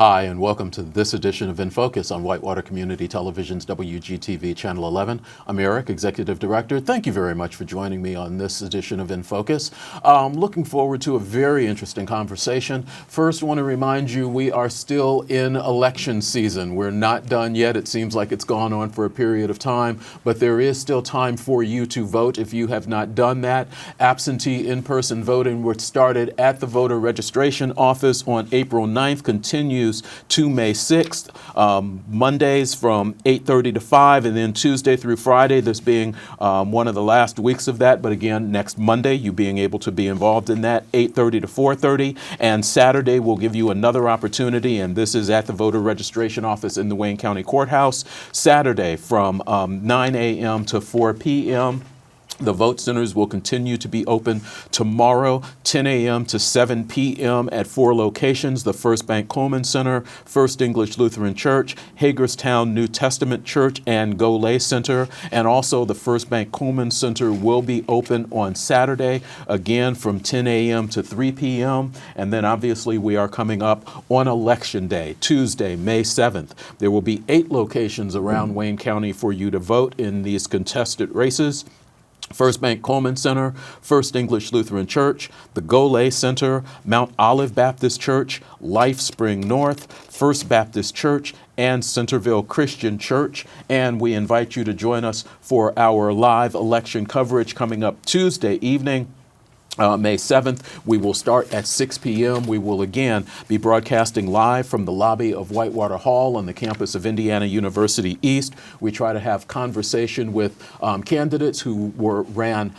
Hi, and welcome to this edition of In Focus on Whitewater Community Television's WGTV Channel 11. I'm Eric, Executive Director. Thank you very much for joining me on this edition of In Focus. Looking forward to a very interesting conversation. First, I want to remind you we are still in election season. We're not done yet. It seems like it's gone on for a period of time, but there is still time for you to vote if you have not done that. Absentee in-person voting, which started at the voter registration office on April 9th, continues to May 6th, Mondays from 8:30 to 5, and then Tuesday through Friday, this being one of the last weeks of that. But again, next Monday, you being able to be involved in that, 8:30 to 4:30. And Saturday, we'll give you another opportunity, and this is at the voter registration office in the Wayne County Courthouse, Saturday from 9 a.m. to 4 p.m. The vote centers will continue to be open tomorrow, 10 a.m. to 7 p.m. at 4 locations: the First Bank Coleman Center, First English Lutheran Church, Hagerstown New Testament Church, and Golay Center. And also the First Bank Coleman Center will be open on Saturday, again from 10 a.m. to 3 p.m. And then obviously we are coming up on Election Day, Tuesday, May 7th. There will be 8 locations around Wayne County for you to vote in these contested races: First Bank Coleman Center, First English Lutheran Church, the Golay Center, Mount Olive Baptist Church, Life Spring North, First Baptist Church, and Centerville Christian Church. And we invite you to join us for our live election coverage coming up Tuesday evening, May 7th. We will start at 6 p.m. We will again be broadcasting live from the lobby of Whitewater Hall on the campus of Indiana University East. We try to have conversation with candidates who ran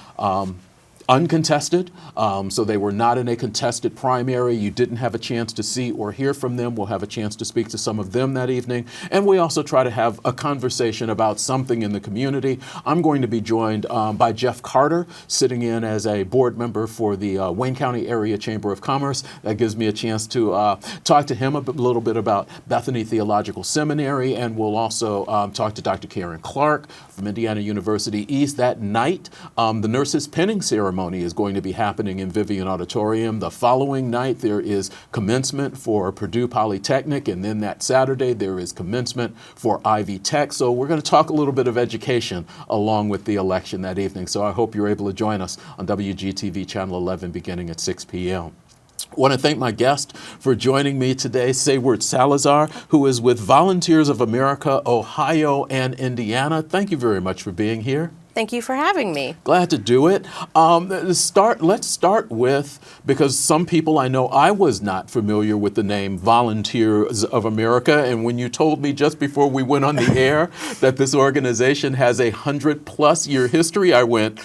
uncontested, so they were not in a contested primary. You didn't have a chance to see or hear from them. We'll have a chance to speak to some of them that evening. And we also try to have a conversation about something in the community. I'm going to be joined by Jeff Carter, sitting in as a board member for the Wayne County Area Chamber of Commerce. That gives me a chance to talk to him a little bit about Bethany Theological Seminary. And we'll also talk to Dr. Karen Clark from Indiana University East. That night, the nurses' pinning ceremony is going to be happening in Vivian Auditorium. The following night, there is commencement for Purdue Polytechnic, and then that Saturday, there is commencement for Ivy Tech. So we're going to talk a little bit of education along with the election that evening. So I hope you're able to join us on WGTV Channel 11 beginning at 6 p.m. I want to thank my guest for joining me today, Sayward Salazar, who is with Volunteers of America, Ohio and Indiana. Thank you very much for being here. Thank you for having me. Glad to do it. Let's start with, because some people I know, I was not familiar with the name Volunteers of America. And when you told me just before we went on the air that this organization has a 100+ year history, I went,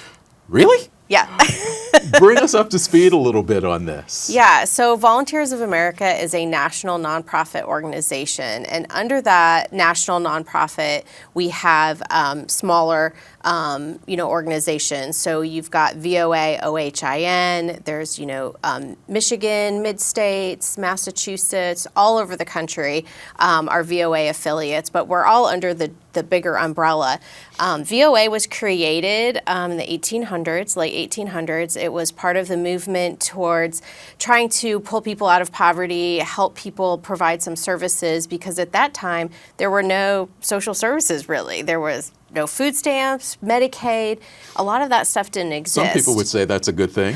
really? Yeah. Bring us up to speed a little bit on this. Yeah, so Volunteers of America is a national nonprofit organization. And under that national nonprofit, we have smaller organizations. So you've got VOA, OHIN, there's, Michigan, Mid-States, Massachusetts, all over the country are VOA affiliates, but we're all under the bigger umbrella. VOA was created in the 1800s, late 1800s. It was part of the movement towards trying to pull people out of poverty, help people provide some services, because at that time, there were no social services, really. There was no food stamps, Medicaid. A lot of that stuff didn't exist. Some people would say that's a good thing.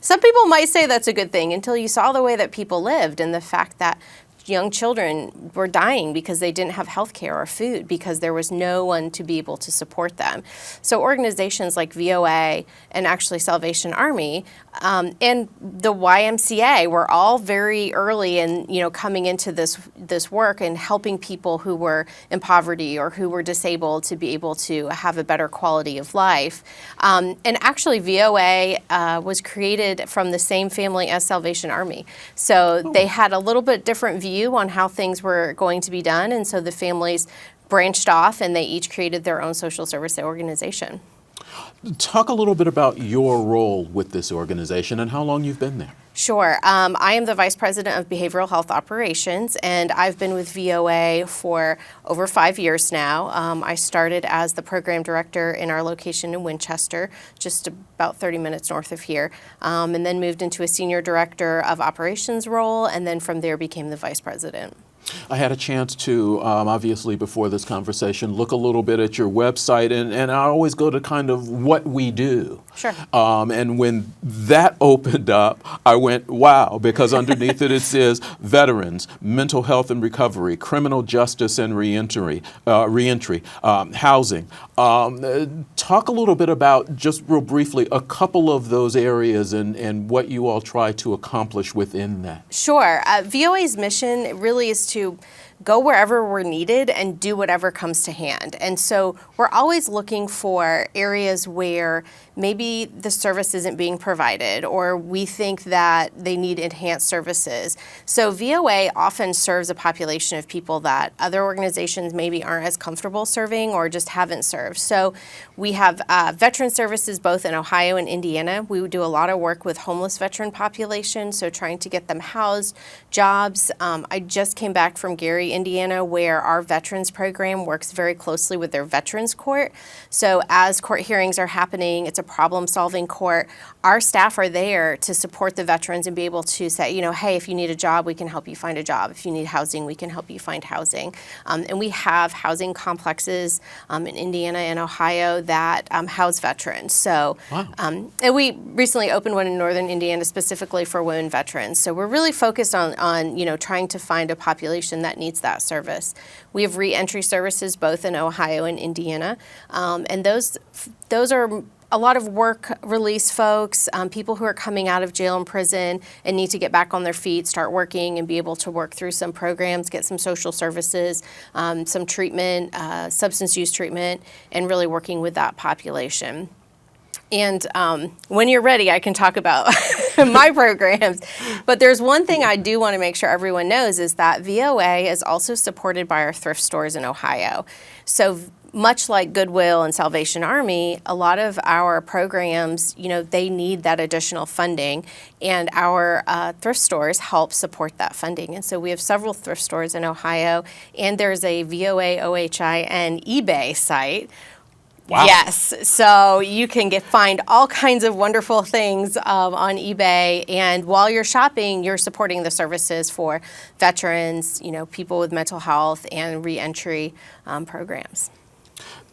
Some people might say that's a good thing until you saw the way that people lived and the fact that young children were dying because they didn't have health care or food because there was no one to be able to support them. So organizations like VOA and actually Salvation Army and the YMCA were all very early in coming into this work and helping people who were in poverty or who were disabled to be able to have a better quality of life. And actually VOA was created from the same family as Salvation Army. So they had a little bit different view on how things were going to be done, and so the families branched off and they each created their own social service organization. Talk a little bit about your role with this organization and how long you've been there. Sure. I am the Vice President of Behavioral Health Operations, and I've been with VOA for over 5 years now. I started as the Program Director in our location in Winchester, just about 30 minutes north of here, and then moved into a Senior Director of Operations role, and then from there became the Vice President. I had a chance to, obviously before this conversation, look a little bit at your website, and I always go to kind of what we do. Sure. And when that opened up, I went, wow, because underneath it says veterans, mental health and recovery, criminal justice and reentry, housing. Talk a little bit about, just real briefly, a couple of those areas and what you all try to accomplish within that. Sure. VOA's mission really is to go wherever we're needed and do whatever comes to hand. And so we're always looking for areas where maybe the service isn't being provided or we think that they need enhanced services. So VOA often serves a population of people that other organizations maybe aren't as comfortable serving or just haven't served. So we have veteran services both in Ohio and Indiana. We do a lot of work with homeless veteran population, so trying to get them housed, jobs. I just came back from Gary, Indiana, where our veterans program works very closely with their veterans court. So as court hearings are happening, it's a problem-solving court. Our staff are there to support the veterans and be able to say, you know, hey, if you need a job, we can help you find a job. If you need housing, we can help you find housing. And we have housing complexes in Indiana and Ohio that house veterans. So, wow. And we recently opened one in northern Indiana specifically for women veterans. So we're really focused on you know, trying to find a population that needs that service. We have reentry services both in Ohio and Indiana, and those are a lot of work release folks, people who are coming out of jail and prison and need to get back on their feet, start working and be able to work through some programs, get some social services, some treatment, substance use treatment, and really working with that population. And when you're ready, I can talk about my programs. But there's one thing I do want to make sure everyone knows is that VOA is also supported by our thrift stores in Ohio. So much like Goodwill and Salvation Army, a lot of our programs, you know, they need that additional funding, and our thrift stores help support that funding. And so we have several thrift stores in Ohio, and there's a VOA OHIN eBay site. Wow. Yes, so you can find all kinds of wonderful things on eBay, and while you're shopping, you're supporting the services for veterans, you know, people with mental health and reentry programs.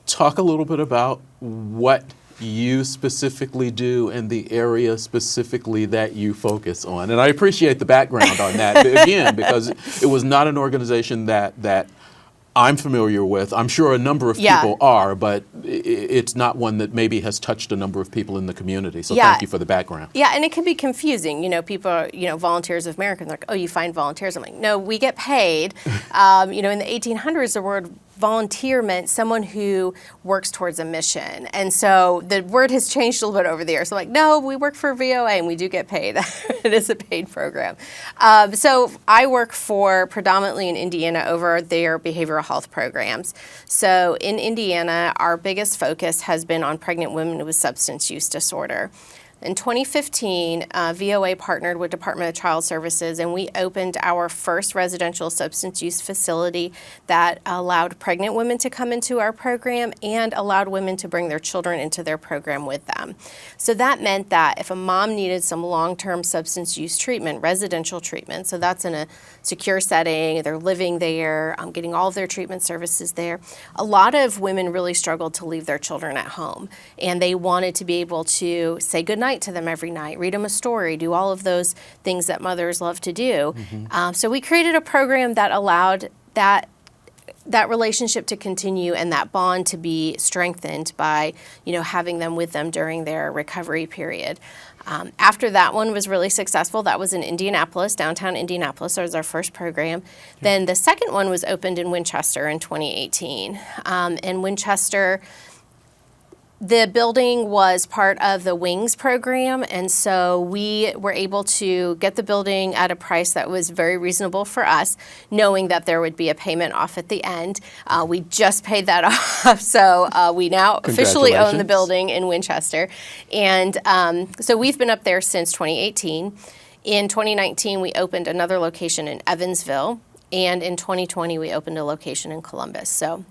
Talk a little bit about what you specifically do and the area specifically that you focus on. And I appreciate the background on that, again, because it was not an organization that I'm familiar with. I'm sure a number of people are, but it's not one that maybe has touched a number of people in the community. So thank you for the background. Yeah, and it can be confusing. You know, people are, you know, Volunteers of America, they're like, oh, you find volunteers. I'm like, no, we get paid. You know, in the 1800s, the word volunteer meant someone who works towards a mission. And so the word has changed a little bit over the years. So like, no, we work for VOA and we do get paid. It is a paid program. So I work for predominantly in Indiana over their behavioral health programs. So in Indiana, our biggest focus has been on pregnant women with substance use disorder. In 2015, VOA partnered with Department of Child Services, and we opened our first residential substance use facility that allowed pregnant women to come into our program and allowed women to bring their children into their program with them. So that meant that if a mom needed some long-term substance use treatment, residential treatment, so that's in a secure setting, they're living there, getting all of their treatment services there, a lot of women really struggled to leave their children at home, and they wanted to be able to say goodnight to them every night, read them a story, do all of those things that mothers love to do. So we created a program that allowed that relationship to continue and that bond to be strengthened by, you know, having them with them during their recovery period. After that one was really successful, that was in Indianapolis, downtown Indianapolis. That was our first program. Then the second one was opened in Winchester in 2018. In Winchester, the building was part of the WINGS program, and so we were able to get the building at a price that was very reasonable for us, knowing that there would be a payment off at the end. We just paid that off, so we now officially own the building in Winchester. And so we've been up there since 2018. In 2019, we opened another location in Evansville, and in 2020, we opened a location in Columbus. So.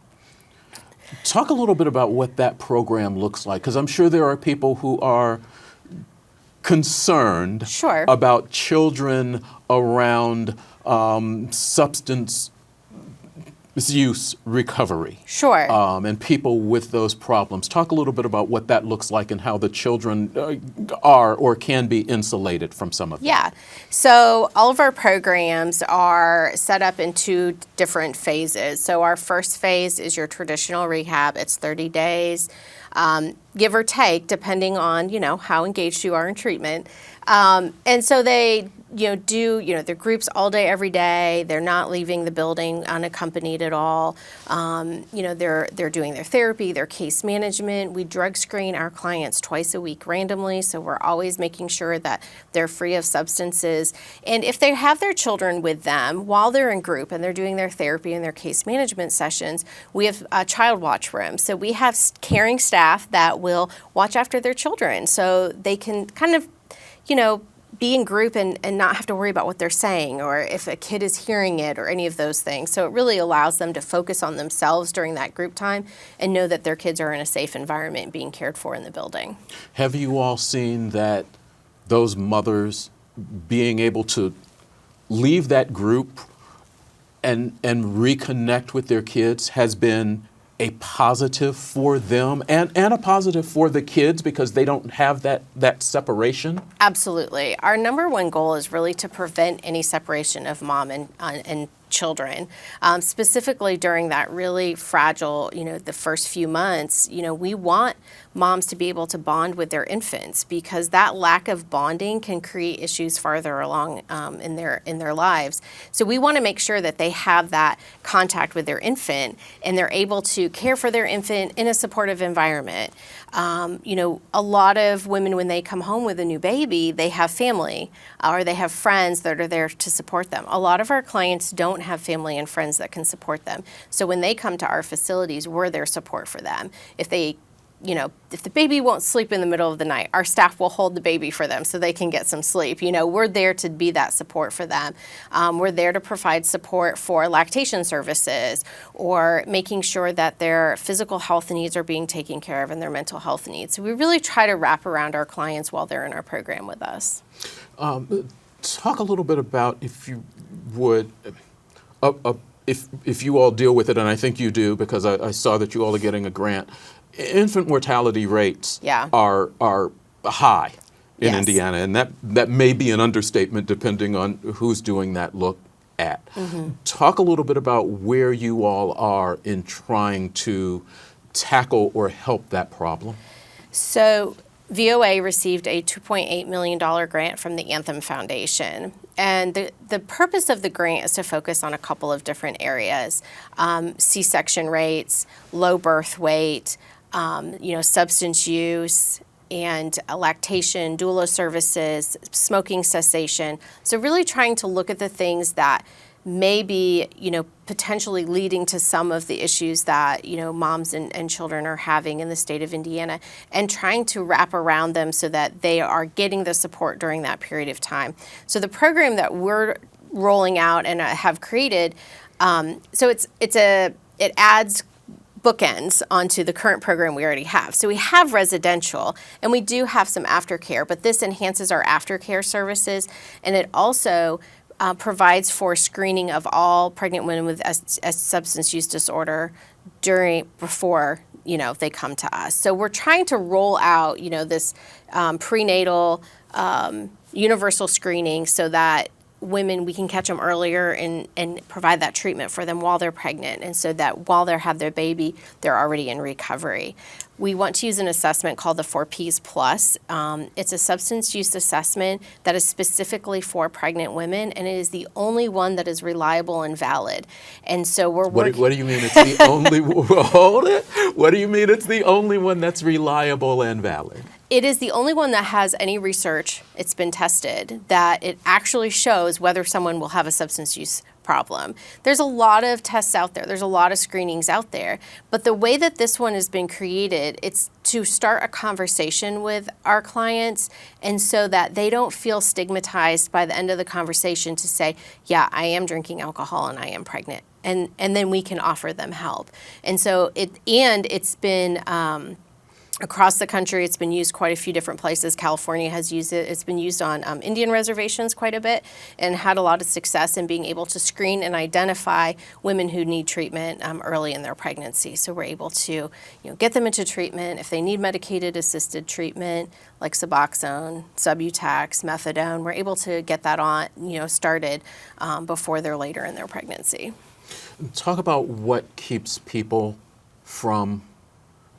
Talk a little bit about what that program looks like, because I'm sure there are people who are concerned about children around substance use recovery. Sure. And people with those problems. Talk a little bit about what that looks like and how the children are or can be insulated from some of that. Yeah. So all of our programs are set up in 2 different phases. So our first phase is your traditional rehab. It's 30 days, give or take, depending on, how engaged you are in treatment. And so they do their groups all day, every day. They're not leaving the building unaccompanied at all. They're doing their therapy, their case management. We drug screen our clients twice a week randomly, so we're always making sure that they're free of substances. And if they have their children with them while they're in group and they're doing their therapy and their case management sessions, we have a child watch room. So we have caring staff that will watch after their children so they can kind of be in group and not have to worry about what they're saying or if a kid is hearing it or any of those things. So it really allows them to focus on themselves during that group time and know that their kids are in a safe environment being cared for in the building. Have you all seen that those mothers being able to leave that group and reconnect with their kids has been a positive for them and a positive for the kids because they don't have that separation? Absolutely. Our number one goal is really to prevent any separation of mom and children, specifically during that really fragile, the first few months. We want moms to be able to bond with their infants because that lack of bonding can create issues farther along in their lives. So we want to make sure that they have that contact with their infant and they're able to care for their infant in a supportive environment. A lot of women, when they come home with a new baby, they have family or they have friends that are there to support them. A lot of our clients don't have family and friends that can support them. So when they come to our facilities, we're their support for them. If the baby won't sleep in the middle of the night, our staff will hold the baby for them so they can get some sleep. We're there to be that support for them. We're there to provide support for lactation services or making sure that their physical health needs are being taken care of and their mental health needs. So we really try to wrap around our clients while they're in our program with us. Talk a little bit about, if you would, if you all deal with it, and I think you do because I saw that you all are getting a grant. Infant mortality rates are high in Indiana, and that may be an understatement depending on who's doing that look at. Mm-hmm. Talk a little bit about where you all are in trying to tackle or help that problem. So VOA received a $2.8 million grant from the Anthem Foundation. And the purpose of the grant is to focus on a couple of different areas: C-section rates, low birth weight, substance use, and lactation, doula services, smoking cessation. So really trying to look at the things that may be, potentially leading to some of the issues that, moms and children are having in the state of Indiana, and trying to wrap around them so that they are getting the support during that period of time. So the program that we're rolling out and have created, it adds bookends onto the current program we already have. So we have residential and we do have some aftercare, but this enhances our aftercare services, and it also provides for screening of all pregnant women with a substance use disorder before they come to us. So we're trying to roll out this prenatal universal screening so that women, we can catch them earlier and provide that treatment for them while they're pregnant, and so that while they have their baby, they're already in recovery. We want to use an assessment called the 4Ps Plus. It's a substance use assessment that is specifically for pregnant women, and it is the only one that is reliable and valid. And so we're working. What do you mean it's the only? Hold it. What do you mean it's the only one that's reliable and valid? It is the only one that has any research, it's been tested, that it actually shows whether someone will have a substance use problem. There's a lot of tests out there. There's a lot of screenings out there. But the way that this one has been created, it's to start a conversation with our clients, and so that they don't feel stigmatized by the end of the conversation to say, yeah, I am drinking alcohol and I am pregnant. And then we can offer them help. And so it's been Across the country, it's been used quite a few different places. California has used it. It's been used on Indian reservations quite a bit and had a lot of success in being able to screen and identify women who need treatment early in their pregnancy. So we're able to get them into treatment. If they need medicated assisted treatment like Suboxone, Subutex, Methadone, we're able to get that on, started before they're later in their pregnancy. Talk about what keeps people from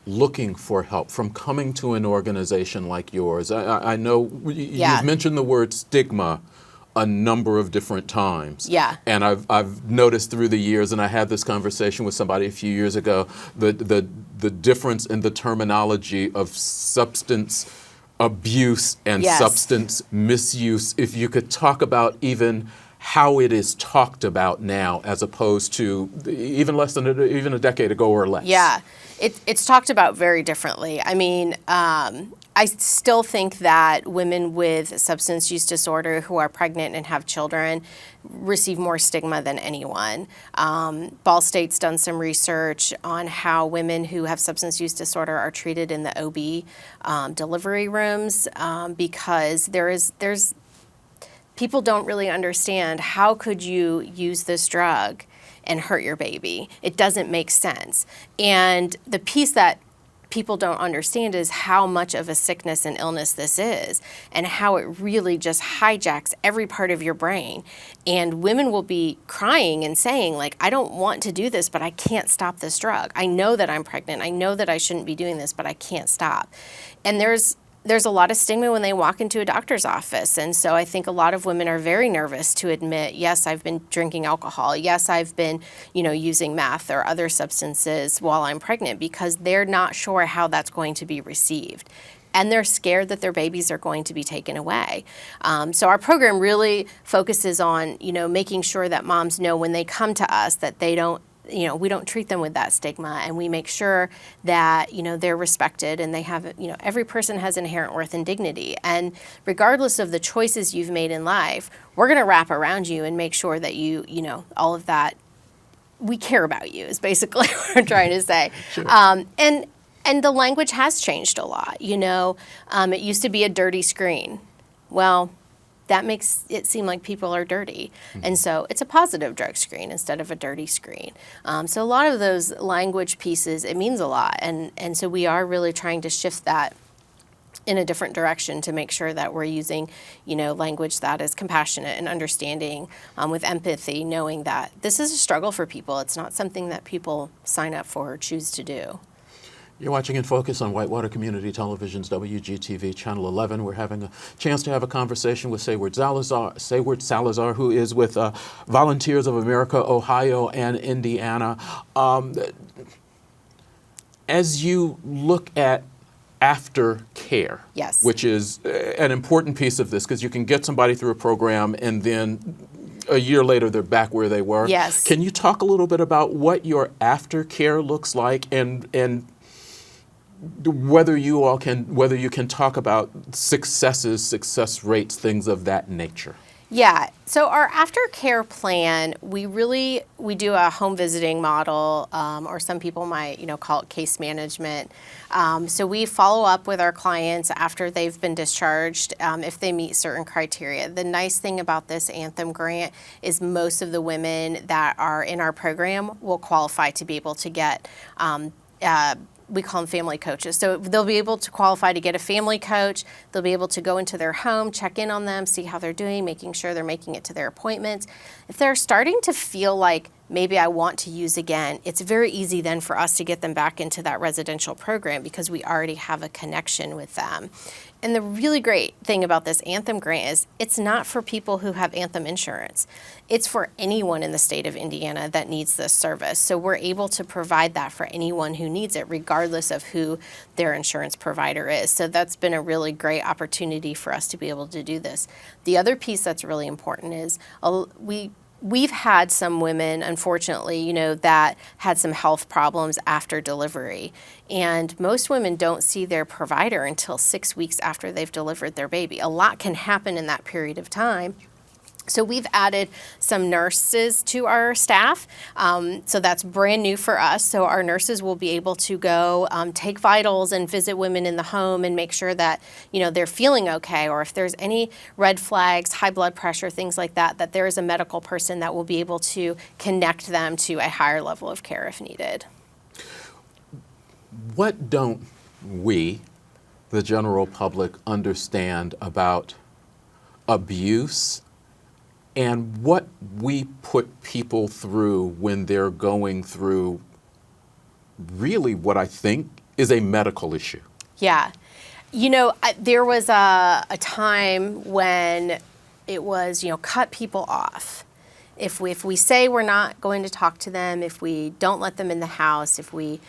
looking for help, from coming to an organization like yours. I know you've mentioned the word stigma a number of different times. Yeah. And I've noticed through the years, and I had this conversation with somebody a few years ago, the difference in the terminology of substance abuse and substance misuse. If you could talk about even how it is talked about now as opposed to even a decade ago or less. Yeah, it's talked about very differently. I mean, I still think that women with substance use disorder who are pregnant and have children receive more stigma than anyone. Ball State's done some research on how women who have substance use disorder are treated in the OB delivery rooms because there's people don't really understand how could you use this drug and hurt your baby. It doesn't make sense. And the piece that people don't understand is how much of a sickness and illness this is and how it really just hijacks every part of your brain. And women will be crying and saying, like, I don't want to do this, but I can't stop this drug. I know that I'm pregnant. I know that I shouldn't be doing this, but I can't stop. And there's a lot of stigma when they walk into a doctor's office. And so I think a lot of women are very nervous to admit, yes, I've been drinking alcohol. Yes, I've been, using meth or other substances while I'm pregnant because they're not sure how that's going to be received. And they're scared that their babies are going to be taken away. So our program really focuses on, making sure that moms know when they come to us that they don't, we don't treat them with that stigma, and we make sure that, they're respected and they have, every person has inherent worth and dignity. And regardless of the choices you've made in life, we're going to wrap around you and make sure that you, all of that, we care about you is basically what I'm trying to say. Sure. And the language has changed a lot. It used to be a dirty screen. Well, that makes it seem like people are dirty. And so it's a positive drug screen instead of a dirty screen. So a lot of those language pieces, it means a lot. And so we are really trying to shift that in a different direction to make sure that we're using, language that is compassionate and understanding with empathy, knowing that this is a struggle for people. It's not something that people sign up for or choose to do. You're watching In Focus on Whitewater Community Television's WGTV Channel 11. We're having a chance to have a conversation with Sayward Salazar, who is with Volunteers of America, Ohio and Indiana. As you look at aftercare, Yes. which is an important piece of this, because you can get somebody through a program and then a year later they're back where they were. Yes. Can you talk a little bit about what your aftercare looks like and whether you can talk about success rates, things of that nature? Yeah, so our aftercare plan, we do a home visiting model, or some people might, call it case management. So we follow up with our clients after they've been discharged, if they meet certain criteria. The nice thing about this Anthem grant is most of the women that are in our program will qualify to be able to get we call them family coaches. So they'll be able to qualify to get a family coach. They'll be able to go into their home, check in on them, see how they're doing, making sure they're making it to their appointments. If they're starting to feel like maybe I want to use again, it's very easy then for us to get them back into that residential program because we already have a connection with them. And the really great thing about this Anthem grant is it's not for people who have Anthem insurance. It's for anyone in the state of Indiana that needs this service. So we're able to provide that for anyone who needs it, regardless of who their insurance provider is. So that's been a really great opportunity for us to be able to do this. The other piece that's really important is we've had some women, unfortunately, that had some health problems after delivery. And most women don't see their provider until 6 weeks after they've delivered their baby. A lot can happen in that period of time. So we've added some nurses to our staff. So that's brand new for us. So our nurses will be able to go take vitals and visit women in the home and make sure that, they're feeling okay, or if there's any red flags, high blood pressure, things like that, that there is a medical person that will be able to connect them to a higher level of care if needed. What don't we, the general public, understand about abuse and what we put people through when they're going through really what I think is a medical issue? Yeah. There was a time when it was, cut people off. If we say we're not going to talk to them, if we don't let them in the house, if we,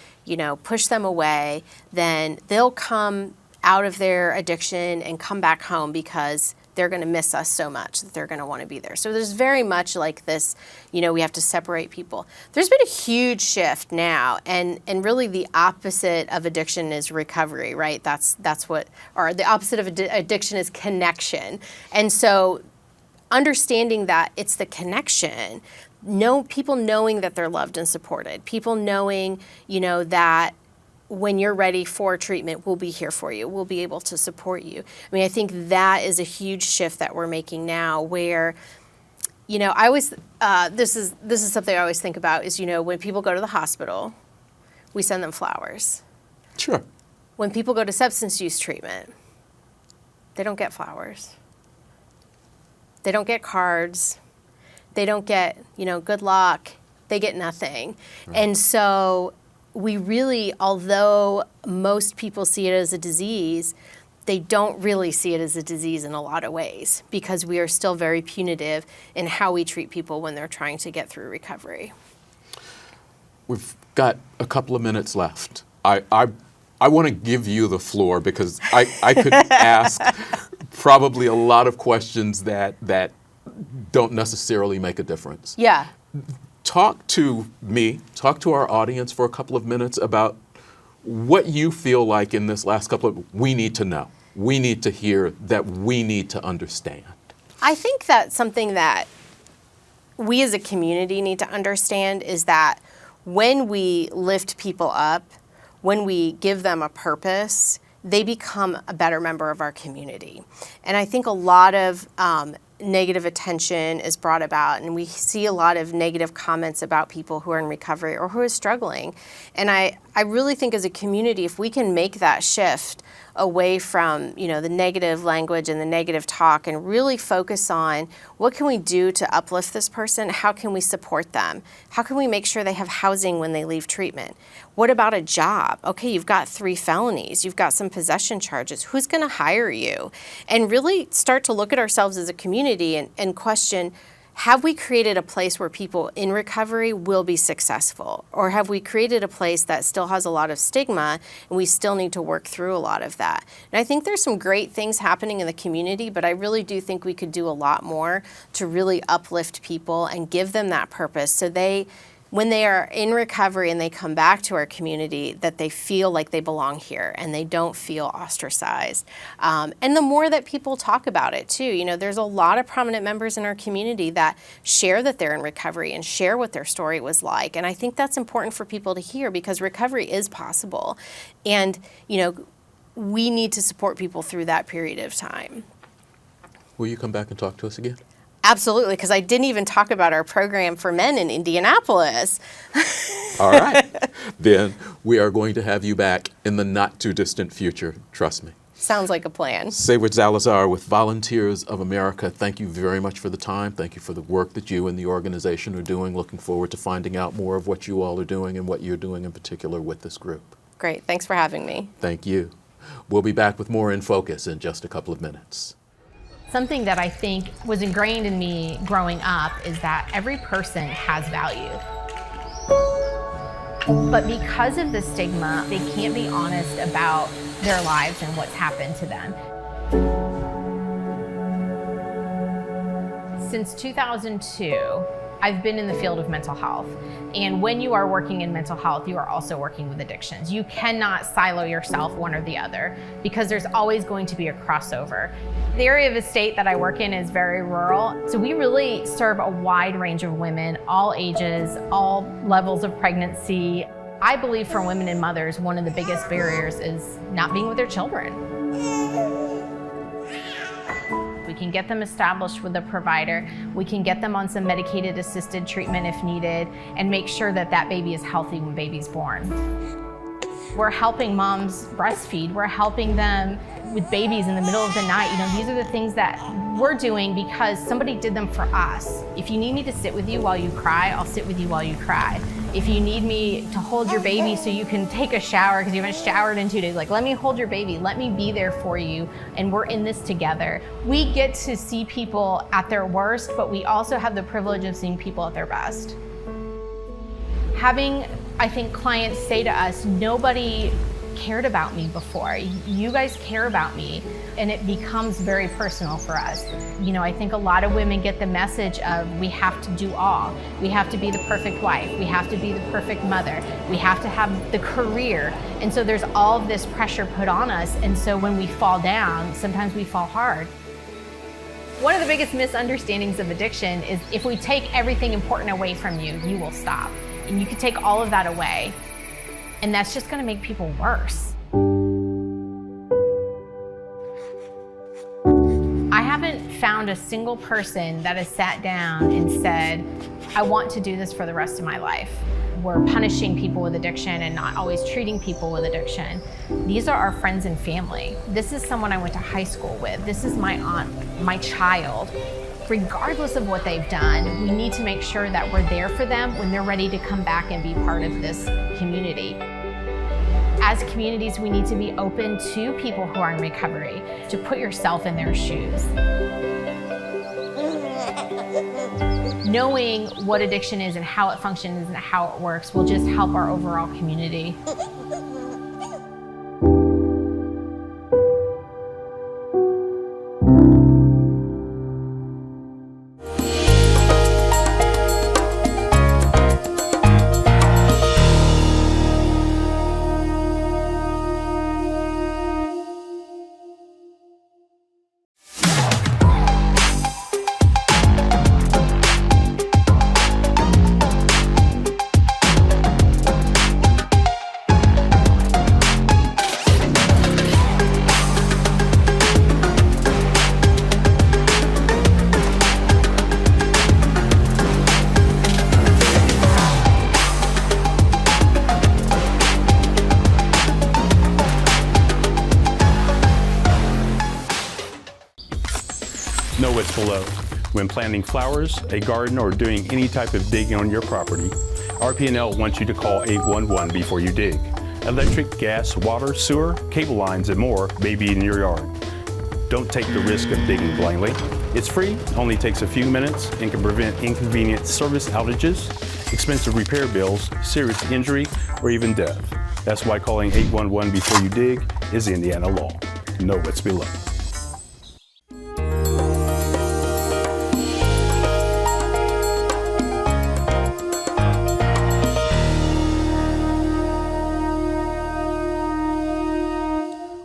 push them away, then they'll come out of their addiction and come back home because they're going to miss us so much that they're going to want to be there. So there's very much like this, we have to separate people. There's been a huge shift now, and really the opposite of addiction is recovery, right? That's what, or the opposite of addiction is connection. And so understanding that it's the connection, people knowing that they're loved and supported, people knowing, that when you're ready for treatment, we'll be here for you. We'll be able to support you. I mean, I think that is a huge shift that we're making now where, I always, this is something I always think about is, when people go to the hospital, we send them flowers. Sure. When people go to substance use treatment, they don't get flowers. They don't get cards. They don't get, good luck. They get nothing. Right. And so we really, although most people see it as a disease, they don't really see it as a disease in a lot of ways because we are still very punitive in how we treat people when they're trying to get through recovery. We've got a couple of minutes left. I want to give you the floor because I could ask probably a lot of questions that don't necessarily make a difference. Yeah. Talk to our audience for a couple of minutes about what you feel like in this last couple of, we need to know, we need to hear, that we need to understand. I think that something that we as a community need to understand is that when we lift people up, when we give them a purpose, they become a better member of our community. And I think a lot of negative attention is brought about, and we see a lot of negative comments about people who are in recovery or who are struggling. And I really think as a community, if we can make that shift away from, the negative language and the negative talk and really focus on what can we do to uplift this person? How can we support them? How can we make sure they have housing when they leave treatment? What about a job? Okay, you've got 3 felonies. You've got some possession charges. Who's going to hire you? And really start to look at ourselves as a community and question, have we created a place where people in recovery will be successful? Or have we created a place that still has a lot of stigma and we still need to work through a lot of that? And I think there's some great things happening in the community, but I really do think we could do a lot more to really uplift people and give them that purpose so when they are in recovery and they come back to our community, that they feel like they belong here and they don't feel ostracized. And the more that people talk about it too, there's a lot of prominent members in our community that share that they're in recovery and share what their story was like. And I think that's important for people to hear because recovery is possible. And, we need to support people through that period of time. Will you come back and talk to us again? Absolutely, because I didn't even talk about our program for men in Indianapolis. All right. Then we are going to have you back in the not too distant future. Trust me. Sounds like a plan. Sayward Zalazar with Volunteers of America. Thank you very much for the time. Thank you for the work that you and the organization are doing. Looking forward to finding out more of what you all are doing and what you're doing in particular with this group. Great. Thanks for having me. Thank you. We'll be back with more In Focus in just a couple of minutes. Something that I think was ingrained in me growing up is that every person has value. But because of the stigma, they can't be honest about their lives and what's happened to them. Since 2002, I've been in the field of mental health, and when you are working in mental health, you are also working with addictions. You cannot silo yourself one or the other because there's always going to be a crossover. The area of the state that I work in is very rural, so we really serve a wide range of women, all ages, all levels of pregnancy. I believe for women and mothers, one of the biggest barriers is not being with their children. We can get them established with a provider. We can get them on some medicated assisted treatment if needed, and make sure that that baby is healthy when baby's born. We're helping moms breastfeed. We're helping them with babies in the middle of the night. You know, these are the things that we're doing because somebody did them for us. If you need me to sit with you while you cry, I'll sit with you while you cry. If you need me to hold your baby so you can take a shower because you haven't showered in 2 days, like, let me hold your baby, let me be there for you, and we're in this together. We get to see people at their worst, but we also have the privilege of seeing people at their best. Having, I think, clients say to us, nobody cared about me before. You guys care about me, and it becomes very personal for us. You know, I think a lot of women get the message of we have to do all. We have to be the perfect wife. We have to be the perfect mother. We have to have the career. And so there's all of this pressure put on us. And so when we fall down, sometimes we fall hard. One of the biggest misunderstandings of addiction is if we take everything important away from you, you will stop. And you can take all of that away, and that's just gonna make people worse. I haven't found a single person that has sat down and said, I want to do this for the rest of my life. We're punishing people with addiction and not always treating people with addiction. These are our friends and family. This is someone I went to high school with. This is my aunt, my child. Regardless of what they've done, we need to make sure that we're there for them when they're ready to come back and be part of this community. As communities, we need to be open to people who are in recovery, to put yourself in their shoes. Knowing what addiction is and how it functions and how it works will just help our overall community. Know what's below. When planting flowers, a garden, or doing any type of digging on your property, RP&L wants you to call 811 before you dig. Electric, gas, water, sewer, cable lines, and more may be in your yard. Don't take the risk of digging blindly. It's free, only takes a few minutes, and can prevent inconvenient service outages, expensive repair bills, serious injury, or even death. That's why calling 811 before you dig is Indiana law. Know what's below.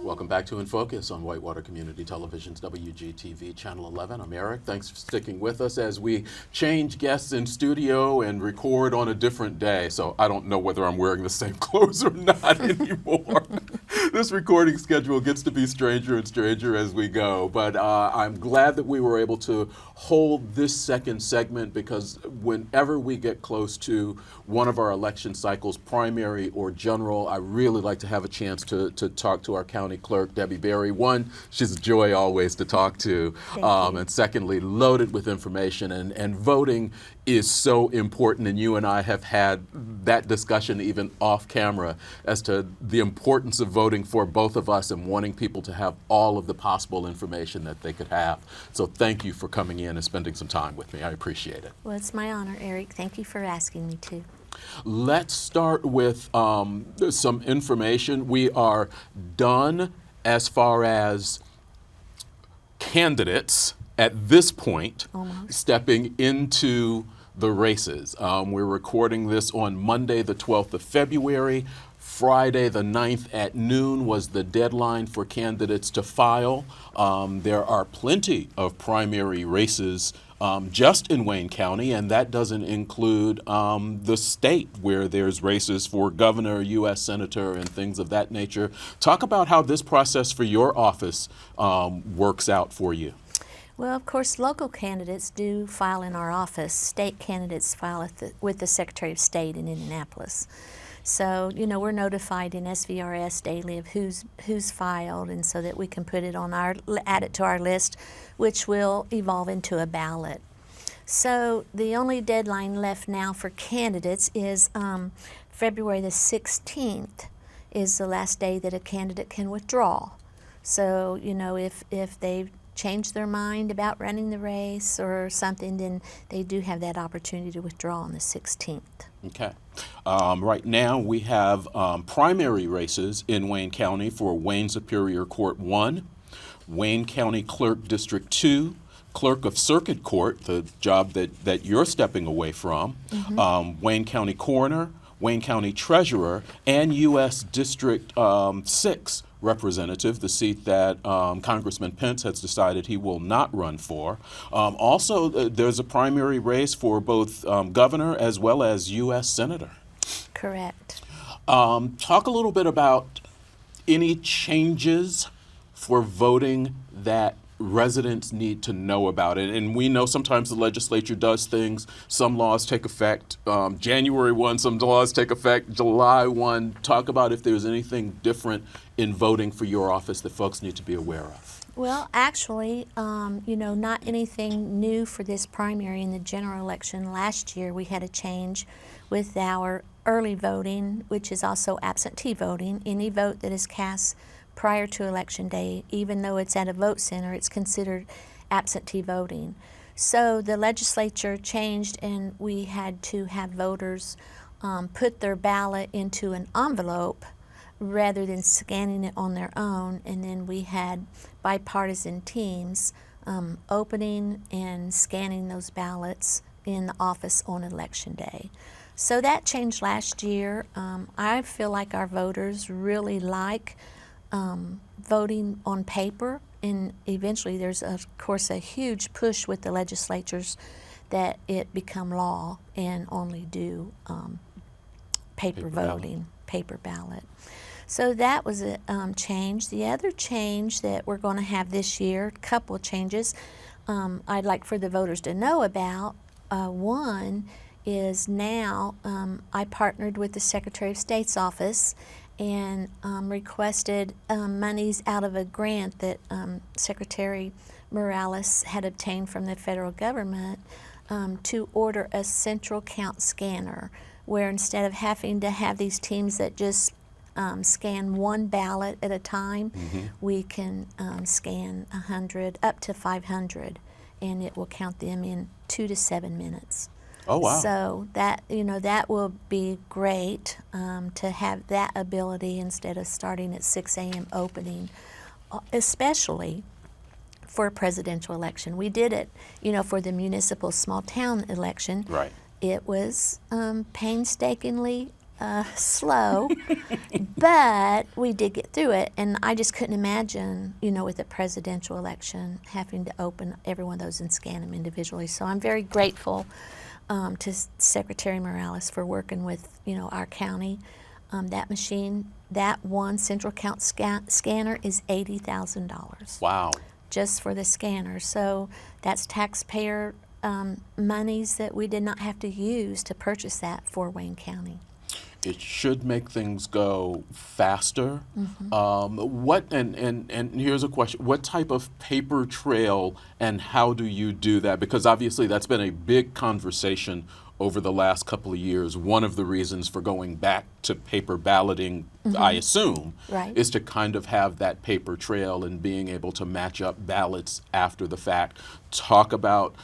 Welcome back to In Focus on Whitewater Community Television's WGTV Channel 11. I'm Eric. Thanks for sticking with us as we change guests in studio and record on a different day. So I don't know whether I'm wearing the same clothes or not anymore. This recording schedule gets to be stranger and stranger as we go. But I'm glad that we were able to hold this second segment because whenever we get close to one of our election cycles, primary or general, I really like to have a chance to talk to our county clerk, Debbie Berry. One, she's a joy always to talk to. And secondly, loaded with information. And voting is so important. And you and I have had that discussion even off camera as to the importance of voting for both of us and wanting people to have all of the possible information that they could have. So thank you for coming in and spending some time with me. I appreciate it. Well, it's my honor, Eric. Thank you for asking me to. Let's start with some information. We are done as far as candidates at this point Almost. stepping into the races. We're recording this on Monday, the 12th of February. Friday the 9th at noon was the deadline for candidates to file. There are plenty of primary races just in Wayne County, and that doesn't include the state where there's races for governor, U.S. senator, and things of that nature. Talk about how this process for your office works out for you. Well, of course, local candidates do file in our office. State candidates file with the Secretary of State in Indianapolis. So, we're notified in SVRS daily of who's filed, and so that we can put it on add it to our list, which will evolve into a ballot. So the only deadline left now for candidates is February the 16th is the last day that a candidate can withdraw. So, if they've changed their mind about running the race or something, then they do have that opportunity to withdraw on the 16th. Okay. Right now we have primary races in Wayne County for Wayne Superior Court 1, Wayne County Clerk District 2, Clerk of Circuit Court, the job that you're stepping away from, Wayne County Coroner, Wayne County Treasurer, and U.S. District 6 representative, the seat that Congressman Pence has decided he will not run for. Also, there's a primary race for both governor as well as U.S. senator. Correct. Talk a little bit about any changes for voting that residents need to know about it. And we know sometimes the legislature does things. Some laws take effect January 1, some laws take effect July 1. Talk about if there's anything different in voting for your office that folks need to be aware of. Well, actually, not anything new for this primary. In the general election last year, we had a change with our early voting, which is also absentee voting. Any vote that is cast prior to Election Day, even though it's at a vote center, it's considered absentee voting. So the legislature changed, and we had to have voters put their ballot into an envelope rather than scanning it on their own. And then we had bipartisan teams opening and scanning those ballots in the office on Election Day. So that changed last year. I feel like our voters really like voting on paper, and eventually there's, of course, a huge push with the legislatures that it become law and only do paper voting, paper ballot. So that was a change. The other change that we're going to have this year, a couple of changes I'd like for the voters to know about. One is now I partnered with the Secretary of State's office and requested monies out of a grant that Secretary Morales had obtained from the federal government to order a central count scanner, where instead of having to have these teams that just scan one ballot at a time, we can scan 100 up to 500, and it will count them in 2 to 7 minutes. Oh, wow. So that, that will be great to have that ability instead of starting at 6 a.m. opening, especially for a presidential election. We did it, for the municipal small town election. Right. It was painstakingly slow, but we did get through it. And I just couldn't imagine, with a presidential election, having to open every one of those and scan them individually. So I'm very grateful to Secretary Morales for working with, our county. That machine, that one central count scanner is $80,000. Wow. Just for the scanner. So that's taxpayer monies that we did not have to use to purchase that for Wayne County. It should make things go faster. And here's a question: what type of paper trail and how do you do that? Because obviously that's been a big conversation over the last couple of years. One of the reasons for going back to paper balloting, I assume, is to kind of have that paper trail and being able to match up ballots after the fact. Talk about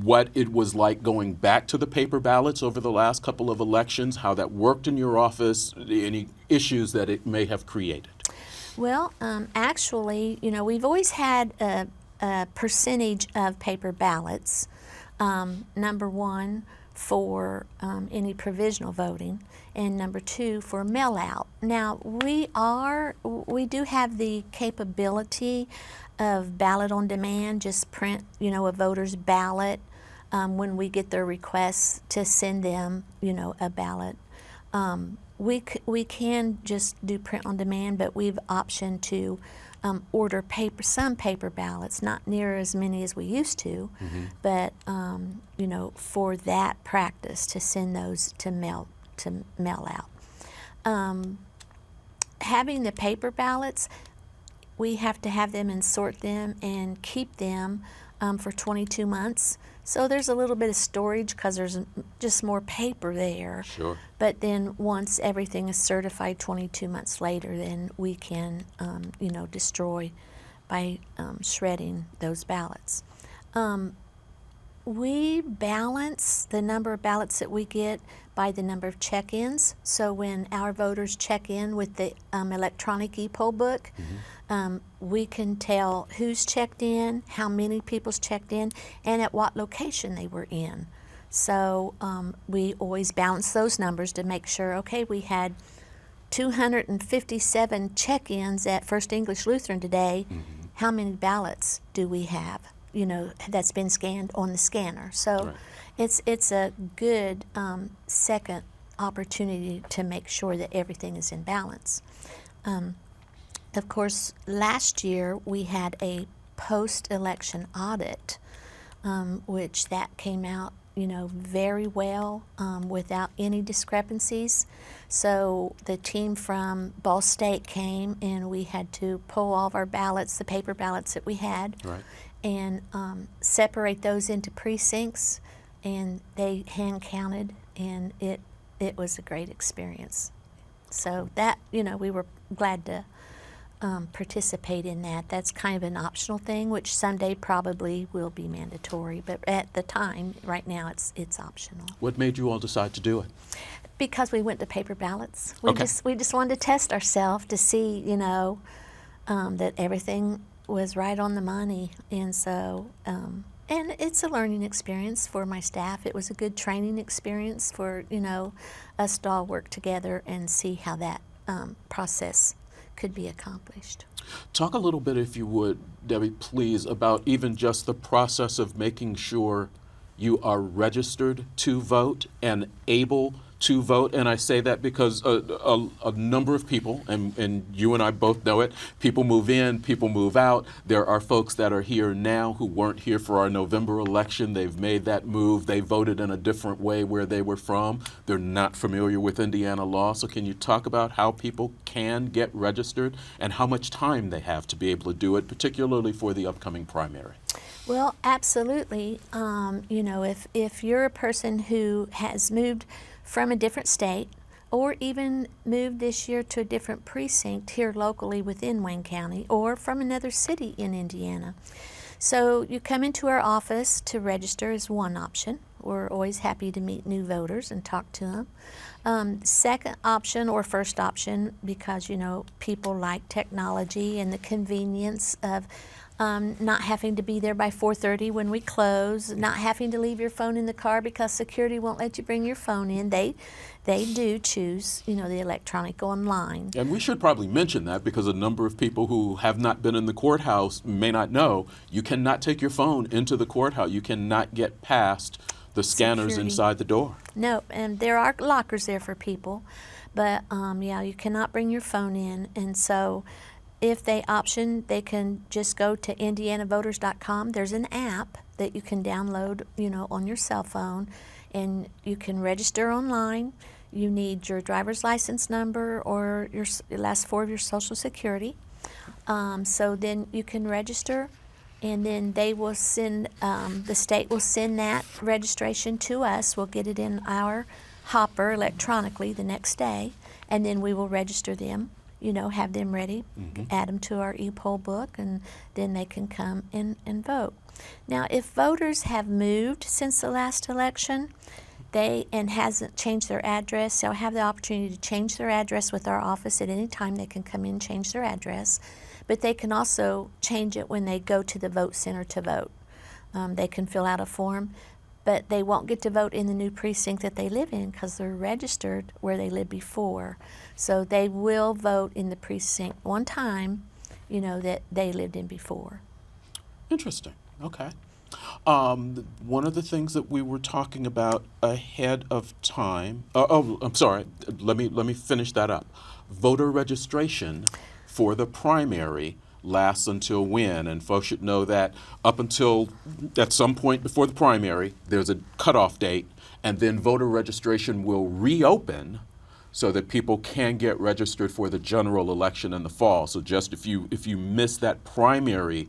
what it was like going back to the paper ballots over the last couple of elections, how that worked in your office, any issues that it may have created. Well, actually, we've always had a percentage of paper ballots. Number one, for any provisional voting, and number two, for mail out. Now, we do have the capability of ballot on demand, just print, a voter's ballot when we get their requests to send them, a ballot. We can just do print on demand, but we've optioned to order some paper ballots, not near as many as we used to, but for that practice to send those to mail out. Having the paper ballots, we have to have them and sort them and keep them for 22 months. So there's a little bit of storage because there's just more paper there. Sure. But then once everything is certified 22 months later, then we can, destroy by shredding those ballots. We balance the number of ballots that we get by the number of check-ins. So when our voters check in with the electronic e-poll book, we can tell who's checked in, how many people's checked in, and at what location they were in. So we always balance those numbers to make sure, okay, we had 257 check-ins at First English Lutheran today. How many ballots do we have, that's been scanned on the scanner? So it's a good second opportunity to make sure that everything is in balance. Of course, last year we had a post-election audit, which that came out, very well without any discrepancies. So the team from Ball State came and we had to pull all of our ballots, the paper ballots that we had, and separate those into precincts, and they hand counted, and it was a great experience. So that, we were glad to participate in that. That's kind of an optional thing, which someday probably will be mandatory, but at the time, right now, it's optional. What made you all decide to do it? Because we went to paper ballots. We just wanted to test ourselves to see, that everything was right on the money, and so and it's a learning experience for my staff. It was a good training experience for us to all work together and see how that process could be accomplished. Talk a little bit, if you would, Debbie, please, about even just the process of making sure you are registered to vote and able to vote. And I say that because a number of people, and you and I both know it, people move in, people move out. There are folks that are here now who weren't here for our November election. They've made that move. They voted in a different way where they were from. They're not familiar with Indiana law. So can you talk about how people can get registered and how much time they have to be able to do it, particularly for the upcoming primary? Well, absolutely. If you're a person who has moved from a different state, or even moved this year to a different precinct here locally within Wayne County, or from another city in Indiana. So you come into our office to register is one option. We're always happy to meet new voters and talk to them. Second option, or first option, because people like technology and the convenience of not having to be there by 4:30 when we close, not having to leave your phone in the car because security won't let you bring your phone in. They do choose, the electronic online. And we should probably mention that because a number of people who have not been in the courthouse may not know you cannot take your phone into the courthouse. You cannot get past the scanners Security. inside the door. No, and there are lockers there for people, but you cannot bring your phone in, and so if they option, they can just go to indianavoters.com. There's an app that you can download, on your cell phone, and you can register online. You need your driver's license number or your last four of your Social Security. So then you can register, and then they will send, the state will send that registration to us. We'll get it in our hopper electronically the next day, and then we will register them. Have them ready, add them to our e-poll book, and then they can come and vote. Now, if voters have moved since the last election, and hasn't changed their address, they'll have the opportunity to change their address with our office at any time. They can come in and change their address, but they can also change it when they go to the vote center to vote. They can fill out a form. but they won't get to vote in the new precinct that they live in because they're registered where they lived before. So they will vote in the precinct one time, you know, that they lived in before. Interesting. Okay. One of the things that we were talking about ahead of time. I'm sorry. Let me finish that up. Voter registration for the primary lasts until when? And folks should know that up until at some point before the primary, there's a cutoff date, and then voter registration will reopen so that people can get registered for the general election in the fall. So just if you miss that primary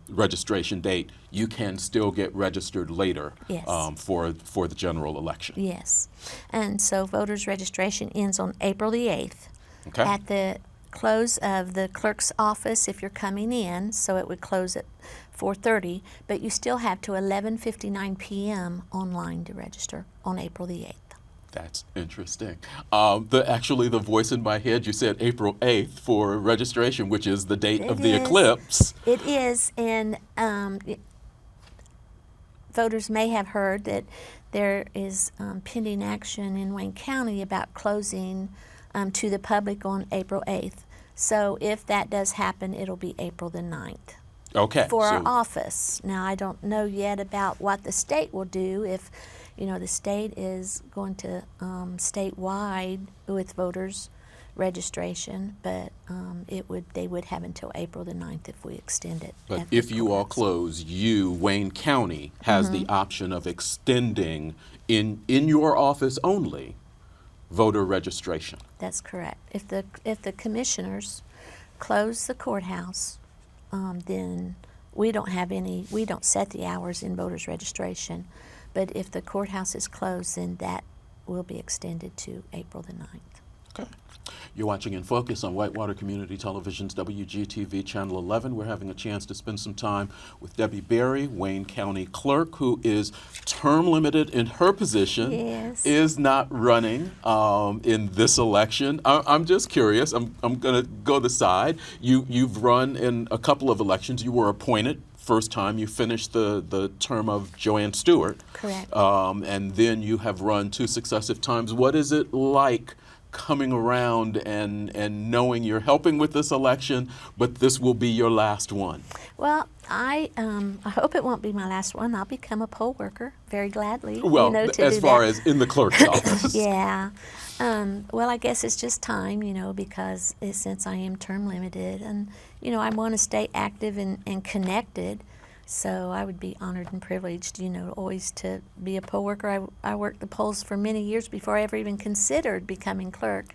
registration date, you can still get registered later. Yes. For the general election. Yes. And so voters registration ends on April the 8th. Okay. At the close of the clerk's office if you're coming in, so it would close at 4:30, but you still have to 11:59 p.m. online to register on April the 8th. That's interesting. Actually, the voice in my head, you said April 8th for registration, which is the date of the eclipse. It is, and voters may have heard that there is pending action in Wayne County about closing to the public on April 8th. So if that does happen, it'll be Aprol the 9th. Okay. For our office. Now, I don't know yet about what the state will do if, you know, the state is going to statewide with voters registration, but they would have until April the 9th if we extend it. But if you all close, Wayne County, has the option of extending in your office only voter registration. That's correct. If the commissioners close the courthouse, then we don't set the hours in voters registration. But if the courthouse is closed, then that will be extended to April the 9th. Okay. You're watching In Focus on Whitewater Community Television's WGTV Channel 11. We're having a chance to spend some time with Debbie Berry, Wayne County Clerk, who is term limited in her position, is not running in this election. I'm just curious. I'm going to go the side. You've run in a couple of elections. You were appointed. First time you finished the term of Joanne Stewart. Correct. And then you have run 2 successive times. What is it like coming around and knowing you're helping with this election, but this will be your last one? Well, I hope it won't be my last one. I'll become a poll worker very gladly. Well, as far as in the clerk's office. Yeah. Well, I guess it's just time, you know, because since I am term limited, and you know, I want to stay active and connected. So I would be honored and privileged, you know, always to be a poll worker. I worked the polls for many years before I ever even considered becoming clerk.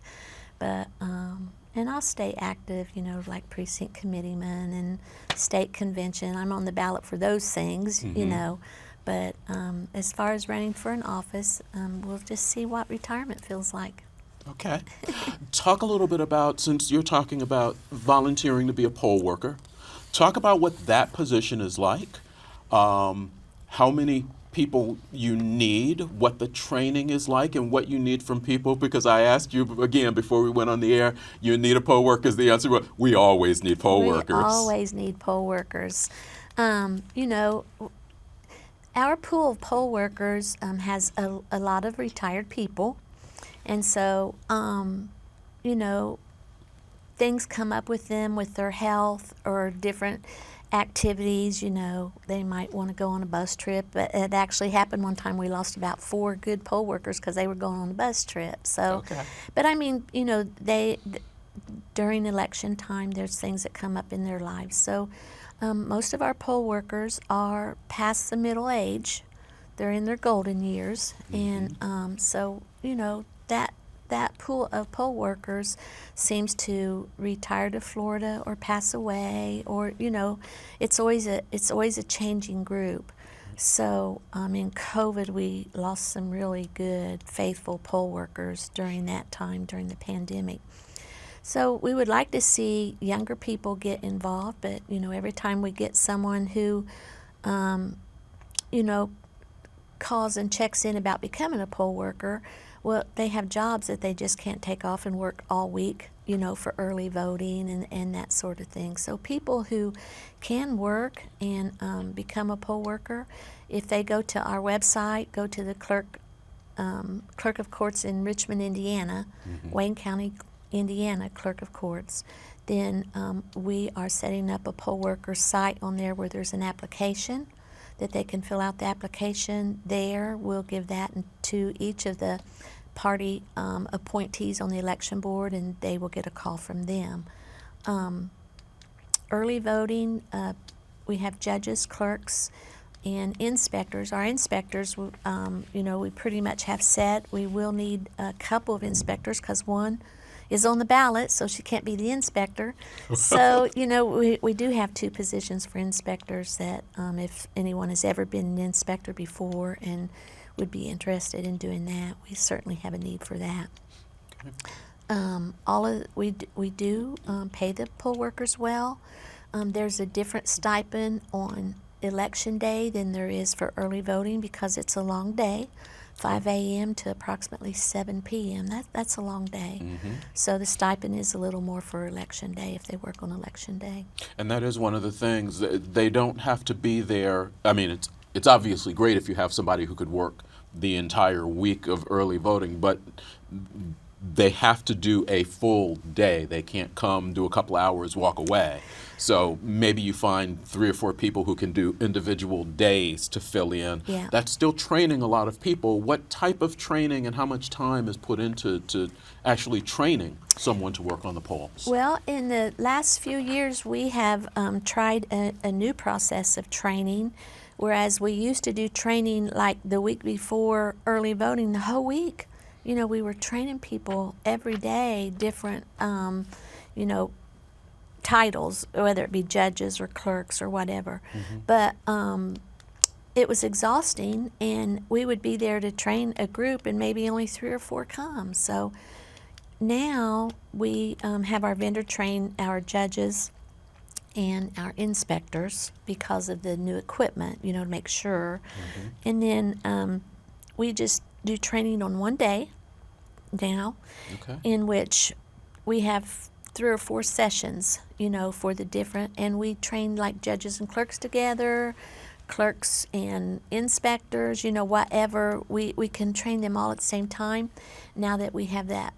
But and I'll stay active, you know, like precinct committeeman and state convention. I'm on the ballot for those things, you know. But as far as running for an office, we'll just see what retirement feels like. Okay. Talk a little bit about, since you're talking about volunteering to be a poll worker, talk about what that position is like, how many people you need, what the training is like, and what you need from people, because I asked you again before we went on the air, you need a poll worker. The answer was, we always need poll workers. We always need poll workers. You know, our pool of poll workers has a lot of retired people, and so, you know, things come up with them with their health or different activities. You know, they might want to go on a bus trip. But it actually happened one time. We lost about 4 good poll workers because they were going on a bus trip. So, but I mean, you know, during election time, there's things that come up in their lives. So most of our poll workers are past the middle age. They're in their golden years. And so, you know, that pool of poll workers seems to retire to Florida or pass away, or you know, it's always a changing group. So in COVID, we lost some really good, faithful poll workers during that time, during the pandemic. So we would like to see younger people get involved, but you know, every time we get someone who, you know, calls and checks in about becoming a poll worker, well, they have jobs that they just can't take off and work all week, you know, for early voting and that sort of thing. So people who can work and become a poll worker, if they go to our website, go to the clerk of courts in Richmond, Indiana, Wayne County, Indiana, clerk of courts, then we are setting up a poll worker site on there where there's an application that they can fill out the application there. We'll give that to each of the party appointees on the election board, and they will get a call from them. Early voting, we have judges, clerks, and inspectors. Our inspectors, you know, we pretty much have set. We will need a couple of inspectors because one is on the ballot, so she can't be the inspector. So, you know, we do have 2 positions for inspectors that if anyone has ever been an inspector before and would be interested in doing that, we certainly have a need for that. We do pay the poll workers well. There's a different stipend on election day than there is for early voting because it's a long day, 5 a.m. to approximately 7 p.m. That's a long day. So the stipend is a little more for election day if they work on election day. And that is one of the things. They don't have to be there. I mean, it's obviously great if you have somebody who could work the entire week of early voting, but they have to do a full day. They can't come, do a couple hours, walk away. So maybe you find 3 or 4 people who can do individual days to fill in. Yeah. That's still training a lot of people. What type of training and how much time is put into actually training someone to work on the polls? Well, in the last few years, we have tried a new process of training, whereas we used to do training like the week before early voting, the whole week. You know, we were training people every day, different, you know, titles, whether it be judges or clerks or whatever. But it was exhausting, and we would be there to train a group, and maybe only 3 or 4 come. So now we have our vendor train our judges and our inspectors because of the new equipment, you know, to make sure. And then we just do training on one day now, in which we have 3 or 4 sessions, you know, for the different, and we train like judges and clerks together, clerks and inspectors, you know, whatever. We can train them all at the same time. Now that we have that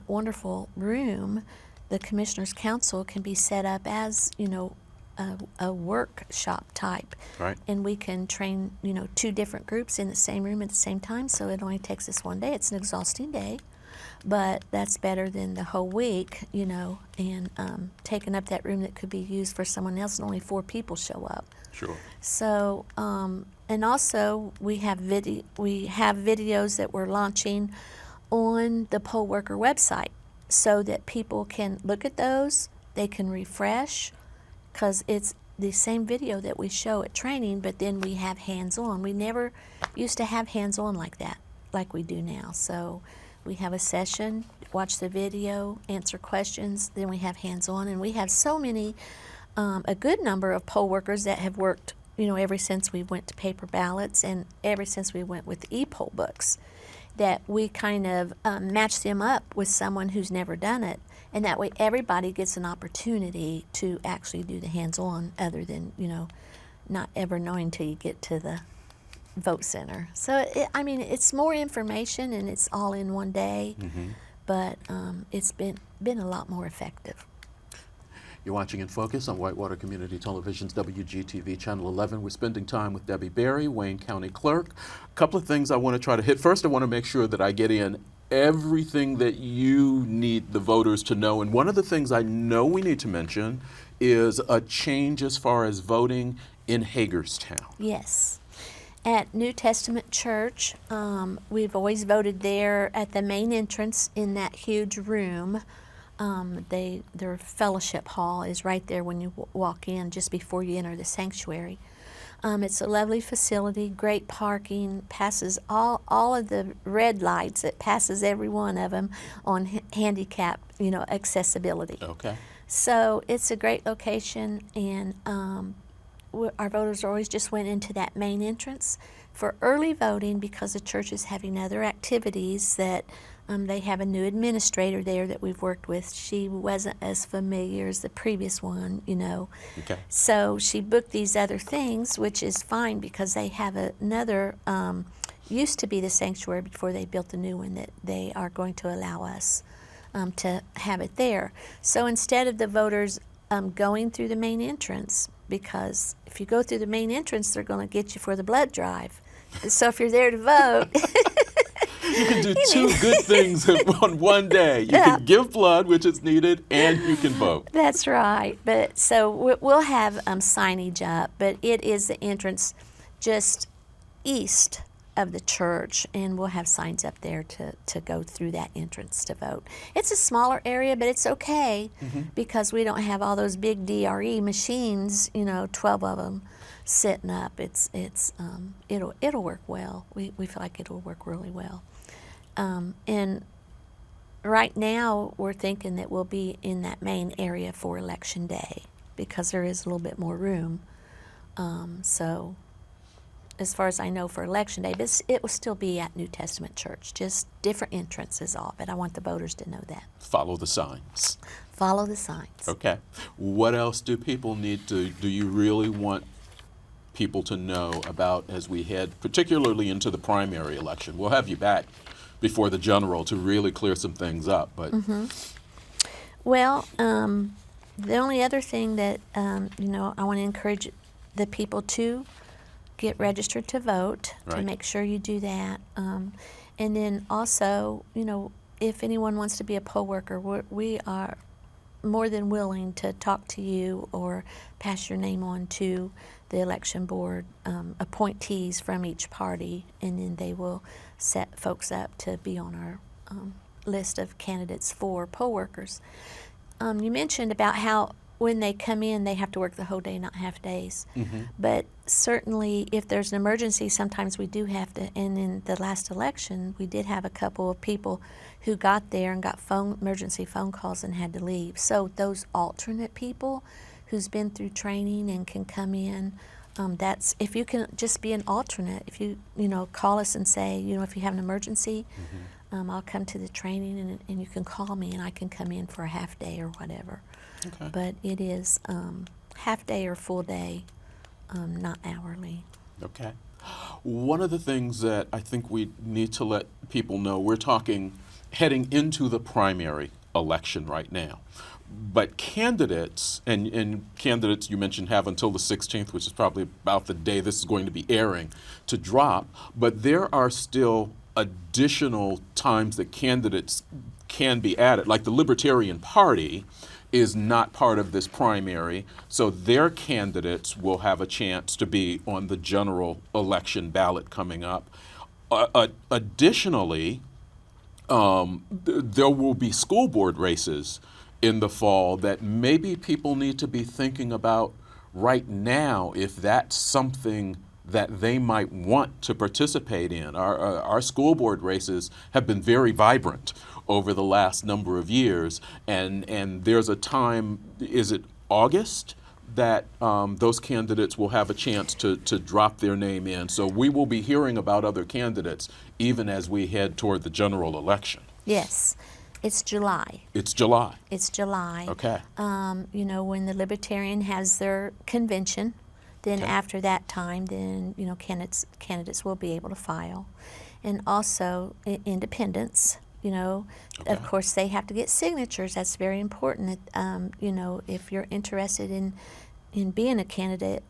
wonderful room, the Commissioners' Council can be set up as, you know, a workshop type. Right. And we can train, you know, 2 different groups in the same room at the same time, so it only takes us 1 day. It's an exhausting day, but that's better than the whole week, you know, and taking up that room that could be used for someone else and only 4 people show up. Sure. So, and also we have videos that we're launching on the poll worker website so that people can look at those, they can refresh, because it's the same video that we show at training, but then we have hands-on. We never used to have hands-on like that, like we do now. So we have a session, watch the video, answer questions, then we have hands-on, and we have so many, a good number of poll workers that have worked, you know, ever since we went to paper ballots and ever since we went with e-poll books, that we kind of match them up with someone who's never done it. And that way everybody gets an opportunity to actually do the hands-on other than, you know, not ever knowing till you get to the vote center. So, I mean, it's more information and it's all in one day, but it's been a lot more effective. You're watching In Focus on Whitewater Community Television's WGTV Channel 11. We're spending time with Debbie Berry, Wayne County Clerk. A couple of things I want to try to hit. First, I want to make sure that I get in everything that you need the voters to know. And one of the things I know we need to mention is a change as far as voting in Hagerstown. Yes. At New Testament Church, we've always voted there at the main entrance in that huge room. Their fellowship hall is right there when you walk in, just before you enter the sanctuary. It's a lovely facility, great parking, passes all of the red lights. It passes every one of them on handicap, you know, accessibility. Okay. So it's a great location, and our voters always just went into that main entrance For early voting, because the church is having other activities that they have a new administrator there that we've worked with. She wasn't as familiar as the previous one, you know. Okay. So she booked these other things, which is fine because they have another, used to be the sanctuary before they built the new one that they are going to allow us to have it there. So instead of the voters going through the main entrance, because if you go through the main entrance, they're going to get you for the blood drive. So if you're there to vote, You can do two good things on one day. You can give blood, which is needed, and you can vote. That's right. But so we'll have signage up, but it is the entrance just east of the church, and we'll have signs up there to go through that entrance to vote. It's a smaller area, but it's okay because we don't have all those big DRE machines, you know, 12 of them sitting up. It'll work well. We feel like it'll work really well. And right now we're thinking that we'll be in that main area for Election Day because there is a little bit more room. So as far as I know for Election Day, but it will still be at New Testament Church, just different entrances all, but I want the voters to know that. Follow the signs. Follow the signs. Okay. What else do people need to, do you really want people to know about as we head particularly into the primary election? We'll have you back before the general to really clear some things up, but Well, the only other thing that, you know, I want to encourage the people to get registered to vote, to Right. make sure you do that. And then also, you know, if anyone wants to be a poll worker, we are more than willing to talk to you or pass your name on to the election board appointees from each party, and then they will set folks up to be on our list of candidates for poll workers. You mentioned about how when they come in, they have to work the whole day, not half days. But certainly, if there's an emergency, sometimes we do have to. And in the last election, we did have a couple of people who got there and got emergency phone calls and had to leave. So those alternate people who's been through training and can come in, that's if you can just be an alternate. If you know call us and say, you know, if you have an emergency, I'll come to the training and you can call me and I can come in for a half day or whatever. okay. But it is half day or full day, not hourly. Okay. One of the things that I think we need to let people know, we're talking heading into the primary election right now. But candidates, and candidates you mentioned have until the 16th, which is probably about the day this is going to be airing, to drop. But there are still additional times that candidates can be added. Like the Libertarian Party is not part of this primary, so their candidates will have a chance to be on the general election ballot coming up. Additionally, there will be school board races in the fall that maybe people need to be thinking about right now if that's something that they might want to participate in. Our school board races have been very vibrant over the last number of years, and there's a time, is it August, that those candidates will have a chance to drop their name in. So we will be hearing about other candidates even as we head toward the general election. Yes, it's July. It's July. It's July. Okay. You know, when the Libertarian has their convention, then Okay. after that time, then, you know, candidates will be able to file. And also independents, you know, of Okay. course they have to get signatures. That's very important. You know, if you're interested in being a candidate,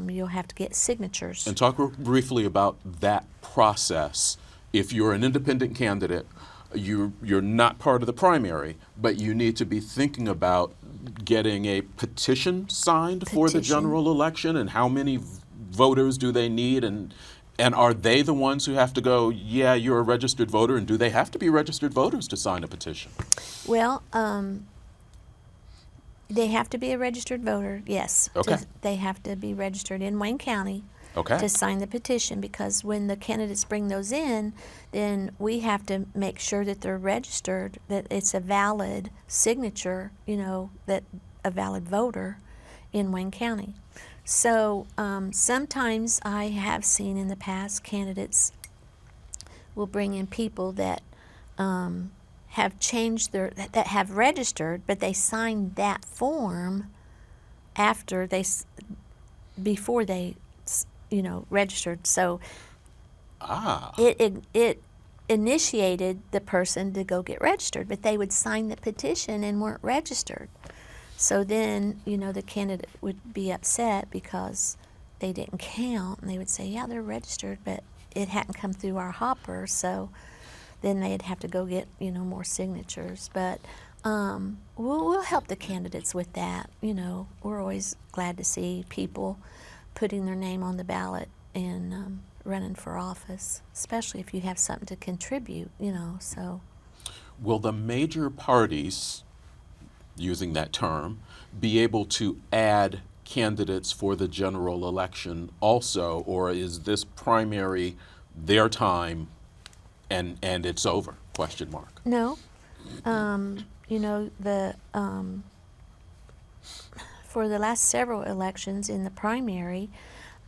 you'll have to get signatures. And talk briefly about that process. If you're an independent candidate, you're not part of the primary, but you need to be thinking about getting a petition signed for the Petition. general election, and how many voters do they need, and are they the ones who have to go, yeah, you're a registered voter, and do they have to be registered voters to sign a petition? Well, they have to be a registered voter, yes. Okay. They have to be registered in Wayne County Okay. to sign the petition, because when the candidates bring those in, then we have to make sure that they're registered, that it's a valid signature, you know, that a valid voter in Wayne County. So sometimes I have seen in the past candidates will bring in people that have changed that have registered, but they signed that form after before they registered. So it initiated the person to go get registered, but they would sign the petition and weren't registered. So then, the candidate would be upset because they didn't count, and they would say, yeah, they're registered, but it hadn't come through our hopper, so then they'd have to go get, more signatures. But we'll help the candidates with that. We're always glad to see people putting their name on the ballot and running for office, especially if you have something to contribute, so. Will the major parties, using that term, be able to add candidates for the general election also, or is this primary their time and it's over? Question mark. No. For the last several elections in the primary,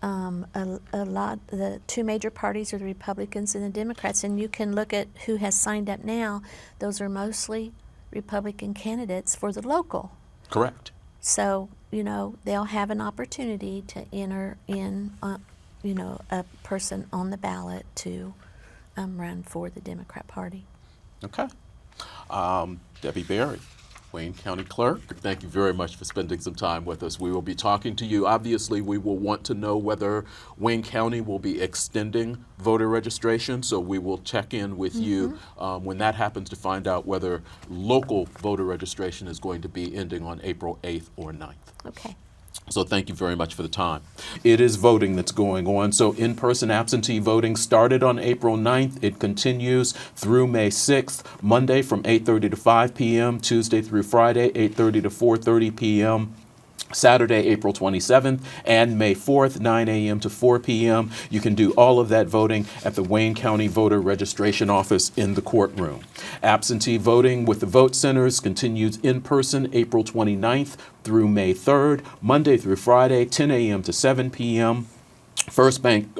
the two major parties are the Republicans and the Democrats, and you can look at who has signed up now. Those are mostly Republican candidates for the local. Correct. So, they'll have an opportunity to enter in, a person on the ballot to run for the Democrat Party. Okay. Debbie Berry, Wayne County Clerk, thank you very much for spending some time with us. We will be talking to you. Obviously, we will want to know whether Wayne County will be extending voter registration, so we will check in with you when that happens to find out whether local voter registration is going to be ending on April 8th or 9th. Okay. So thank you very much for the time. It is voting that's going on. So in-person absentee voting started on April 9th. It continues through May 6th, Monday from 8:30 to 5 p.m., Tuesday through Friday, 8:30 to 4:30 p.m., Saturday, April 27th, and May 4th, 9 a.m. to 4 p.m. You can do all of that voting at the Wayne County Voter Registration Office in the courtroom. Absentee voting with the vote centers continues in person April 29th through May 3rd, Monday through Friday, 10 a.m. to 7 p.m. First Bank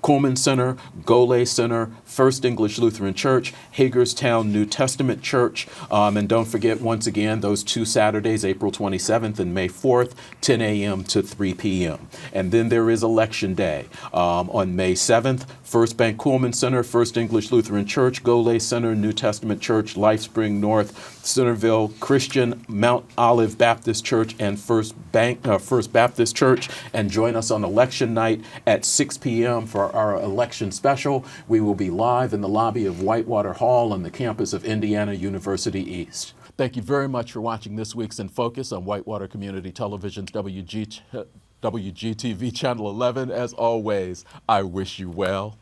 Coleman Center, Gole Center, First English Lutheran Church, Hagerstown New Testament Church, and don't forget, once again, those two Saturdays, April 27th and May 4th, 10 a.m. to 3 p.m. And then there is Election Day on May 7th, First Bank Coleman Center, First English Lutheran Church, Gole Center, New Testament Church, LifeSpring North, Centerville Christian, Mount Olive Baptist Church, and First Baptist Church. And join us on election night at 6 p.m. for our election special. We will be live in the lobby of Whitewater Hall on the campus of Indiana University East. Thank you very much for watching this week's In Focus on Whitewater Community Television's WGTV Channel 11. As always, I wish you well.